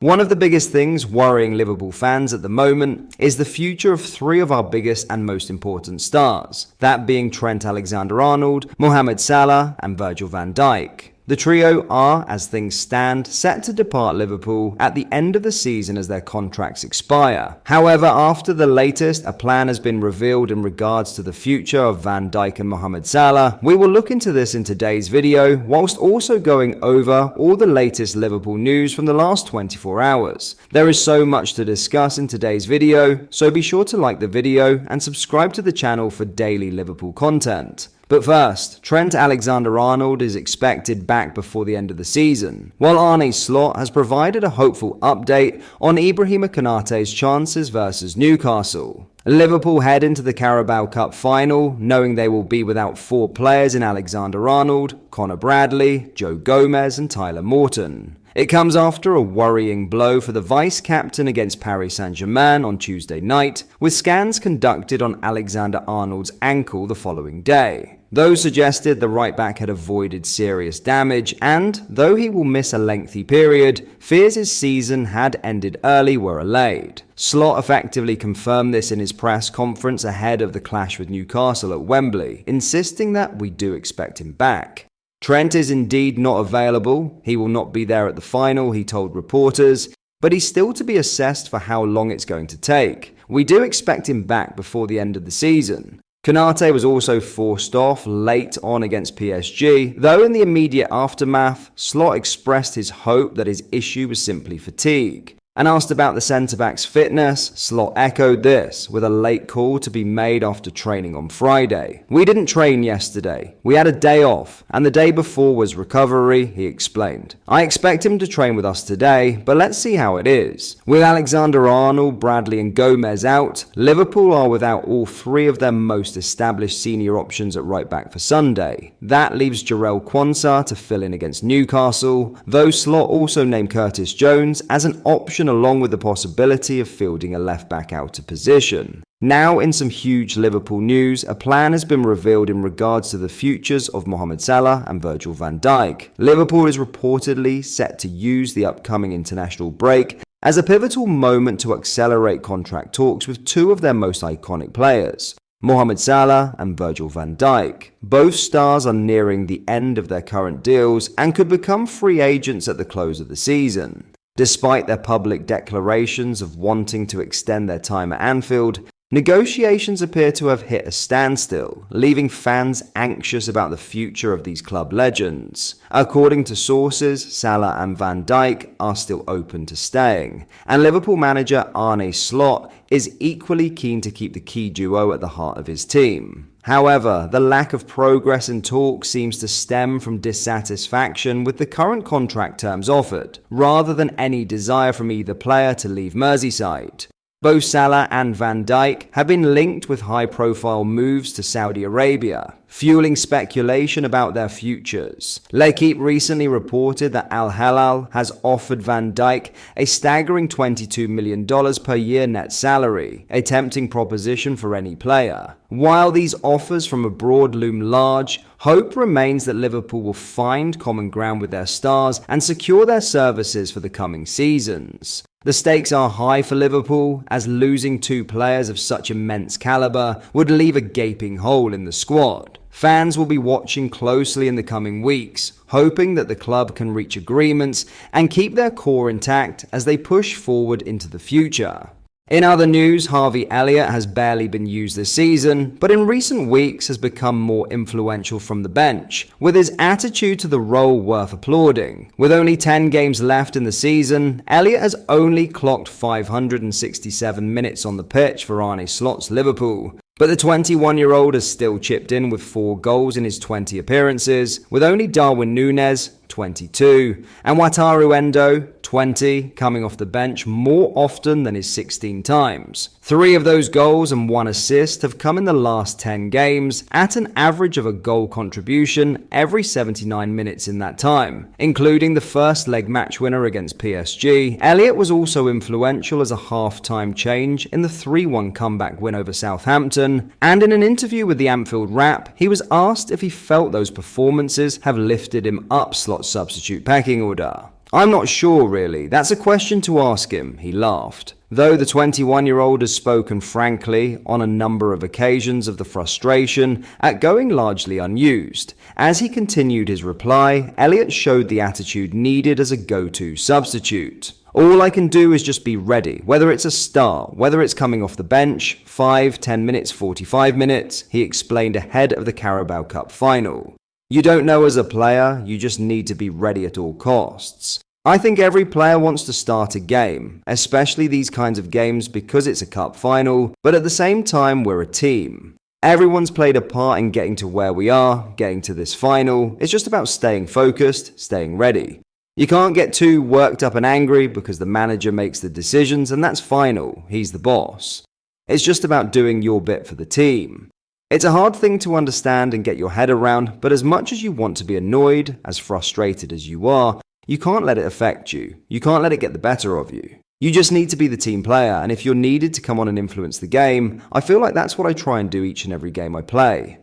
One of the biggest things worrying Liverpool fans at the moment is the future of three of our biggest and most important stars, that being Trent Alexander-Arnold, Mohamed Salah and Virgil van Dijk. The trio are, as things stand, set to depart Liverpool at the end of the season as their contracts expire. However, after the latest, a plan has been revealed in regards to the future of Van Dijk and Mohamed Salah. We will look into this in today's video, whilst also going over all the latest Liverpool news from the last 24 hours. There is so much to discuss in today's video, so be sure to like the video and subscribe to the channel for daily Liverpool content. But first, Trent Alexander-Arnold is expected back before the end of the season, while Arne Slot has provided a hopeful update on Ibrahima Konaté's chances versus Newcastle. Liverpool head into the Carabao Cup final, knowing they will be without four players in Alexander-Arnold, Connor Bradley, Joe Gomez and Tyler Morton. It comes after a worrying blow for the vice-captain against Paris Saint-Germain on Tuesday night, with scans conducted on Alexander-Arnold's ankle the following day. Those suggested the right-back had avoided serious damage and, though he will miss a lengthy period, fears his season had ended early were allayed. Slot effectively confirmed this in his press conference ahead of the clash with Newcastle at Wembley, insisting that we do expect him back. Trent is indeed not available, he will not be there at the final, he told reporters, but he's still to be assessed for how long it's going to take. We do expect him back before the end of the season. Konaté was also forced off late on against PSG, though in the immediate aftermath, Slot expressed his hope that his issue was simply fatigue. And asked about the centre-back's fitness, Slot echoed this, with a late call to be made after training on Friday. "We didn't train yesterday. We had a day off, and the day before was recovery," he explained. "I expect him to train with us today, but let's see how it is." With Alexander-Arnold, Bradley and Gomez out, Liverpool are without all three of their most established senior options at right-back for Sunday. That leaves Jarell Quansah to fill in against Newcastle, though Slot also named Curtis Jones as an option along with the possibility of fielding a left-back out of position. Now, in some huge Liverpool news, a plan has been revealed in regards to the futures of Mohamed Salah and Virgil van Dijk. Liverpool is reportedly set to use the upcoming international break as a pivotal moment to accelerate contract talks with two of their most iconic players, Mohamed Salah and Virgil van Dijk. Both stars are nearing the end of their current deals and could become free agents at the close of the season. Despite their public declarations of wanting to extend their time at Anfield, negotiations appear to have hit a standstill, leaving fans anxious about the future of these club legends. According to sources, Salah and Van Dijk are still open to staying, and Liverpool manager Arne Slot is equally keen to keep the key duo at the heart of his team. However, the lack of progress in talks seems to stem from dissatisfaction with the current contract terms offered, rather than any desire from either player to leave Merseyside. Both Salah and Van Dijk have been linked with high-profile moves to Saudi Arabia, fueling speculation about their futures. L'Equipe recently reported that Al Hilal has offered Van Dijk a staggering $22 million per year net salary, a tempting proposition for any player. While these offers from abroad loom large, hope remains that Liverpool will find common ground with their stars and secure their services for the coming seasons. The stakes are high for Liverpool, as losing two players of such immense caliber would leave a gaping hole in the squad. Fans will be watching closely in the coming weeks, hoping that the club can reach agreements and keep their core intact as they push forward into the future. In other news, Harvey Elliott has barely been used this season, but in recent weeks has become more influential from the bench, with his attitude to the role worth applauding. With only 10 games left in the season, Elliott has only clocked 567 minutes on the pitch for Arne Slot's Liverpool. But the 21-year-old has still chipped in with 4 goals in his 20 appearances, with only Darwin Núñez, 22, and Wataru Endo, 20, coming off the bench more often than his 16 times. 3 of those goals and 1 assist have come in the last 10 games, at an average of a goal contribution every 79 minutes in that time, including the first leg match winner against PSG. Elliott was also influential as a half-time change in the 3-1 comeback win over Southampton, and in an interview with the Anfield Wrap, he was asked if he felt those performances have lifted him up Slot's substitute pecking order. I'm not sure really, that's a question to ask him, he laughed. Though the 21-year-old has spoken frankly on a number of occasions of the frustration at going largely unused. As he continued his reply, Elliott showed the attitude needed as a go-to substitute. All I can do is just be ready, whether it's a start, whether it's coming off the bench, 5, 10 minutes, 45 minutes, he explained ahead of the Carabao Cup final. You don't know as a player, you just need to be ready at all costs. I think every player wants to start a game, especially these kinds of games because it's a cup final, but at the same time we're a team. Everyone's played a part in getting to where we are, getting to this final. It's just about staying focused, staying ready. You can't get too worked up and angry because the manager makes the decisions and that's final, he's the boss. It's just about doing your bit for the team. It's a hard thing to understand and get your head around, but as much as you want to be annoyed, as frustrated as you are, you can't let it affect you. You can't let it get the better of you. You just need to be the team player, and if you're needed to come on and influence the game, I feel like that's what I try and do each and every game I play.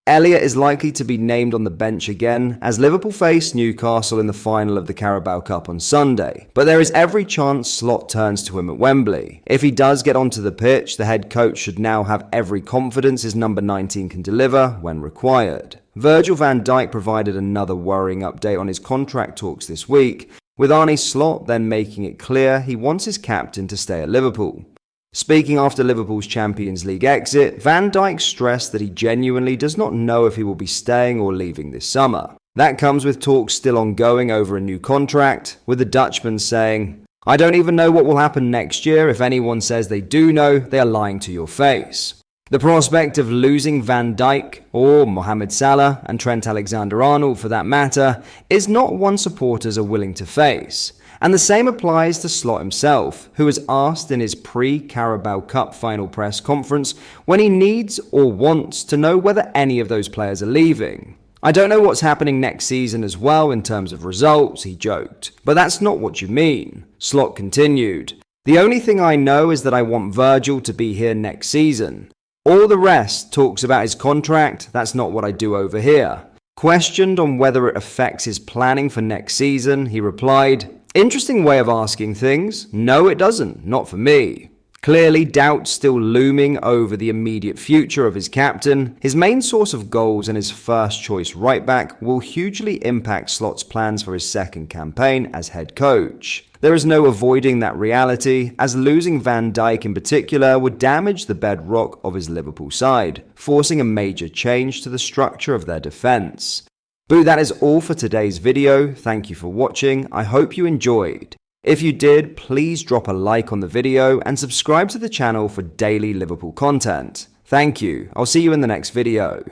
Elliott is likely to be named on the bench again as Liverpool face Newcastle in the final of the Carabao Cup on Sunday, but there is every chance Slot turns to him at Wembley. If he does get onto the pitch, the head coach should now have every confidence his number 19 can deliver when required. Virgil van Dijk provided another worrying update on his contract talks this week, with Arne Slot then making it clear he wants his captain to stay at Liverpool. Speaking after Liverpool's Champions League exit, Van Dijk stressed that he genuinely does not know if he will be staying or leaving this summer. That comes with talks still ongoing over a new contract, with the Dutchman saying, "I don't even know what will happen next year. If anyone says they do know, they are lying to your face." The prospect of losing Van Dijk, or Mohamed Salah, and Trent Alexander-Arnold for that matter, is not one supporters are willing to face. And the same applies to Slot himself, who was asked in his pre-Carabao Cup final press conference when he needs or wants to know whether any of those players are leaving. "I don't know what's happening next season as well in terms of results," he joked. "But that's not what you mean." Slot continued, "The only thing I know is that I want Virgil to be here next season. All the rest talks about his contract, that's not what I do over here." Questioned on whether it affects his planning for next season, he replied, "Interesting way of asking things. No, it doesn't. Not for me." Clearly, doubts still looming over the immediate future of his captain, his main source of goals and his first choice right back will hugely impact Slot's plans for his second campaign as head coach. There is no avoiding that reality, as losing Van Dijk in particular would damage the bedrock of his Liverpool side, forcing a major change to the structure of their defence. But that is all for today's video. Thank you for watching. I hope you enjoyed. If you did, please drop a like on the video and subscribe to the channel for daily Liverpool content. Thank you. I'll see you in the next video.